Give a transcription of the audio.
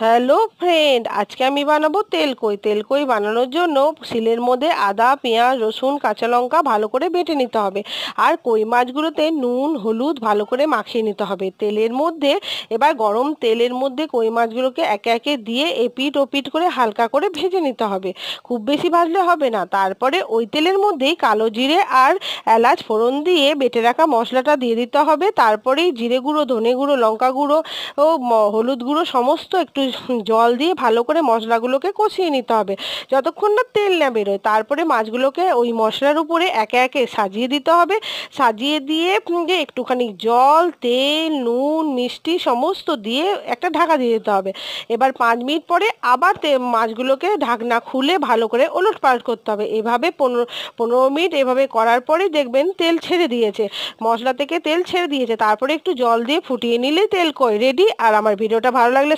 Hello friend, আজকে আমি বানাবো তেলকই। তেলকই বানানোর জন্য শিলের মধ্যে আদা, পেঁয়াজ, রসুন, কাঁচা লঙ্কা ভালো করে বেটে নিতে হবে। আর কই মাছগুলোতে নুন, হলুদ ভালো করে মাখিয়ে নিতে হবে। তেলের মধ্যে এবার গরম তেলের মধ্যে কই মাছগুলোকে একে একে দিয়ে এপিট ওপিট করে হালকা করে ভেজে নিতে হবে। খুব বেশি ভাজলে হবে না। তারপরে ওই তেলের মধ্যেই কালো জিরে আর এলাচ ফোড়ন দিয়ে বেটে রাখা মশলাটা দিয়ে দিতে হবে। তারপরেই জিরে গুঁড়ো, ধনে গুঁড়ো, লঙ্কা গুঁড়ো ও হলুদ গুঁড়ো সমস্ত একটু জল দিয়ে ভালো করে মশলাগুলোকে কষিয়ে নিতে হবে যতক্ষণ না তেল না বেরোয়। তারপরে মাছগুলোকে ওই মশলার উপরে একে একে সাজিয়ে দিতে হবে। সাজিয়ে দিয়ে যে একটুখানি জল, তেল, নুন, মিষ্টি সমস্ত দিয়ে একটা ঢাকা দিয়ে দিতে হবে। এবার 5 মিনিট পরে আবার মাছগুলোকে ঢাকনা খুলে ভালো করে ওলটপালট করতে হবে। এভাবে 15 15 মিনিট এভাবে করার পরে দেখবেন তেল ছেড়ে দিয়েছে, মশলা থেকে তেল ছেড়ে দিয়েছে। তারপরে একটু জল দিয়ে ফুটিয়ে নিলেই তেল কই রেডি। আর আমার ভিডিওটা ভালো লাগলে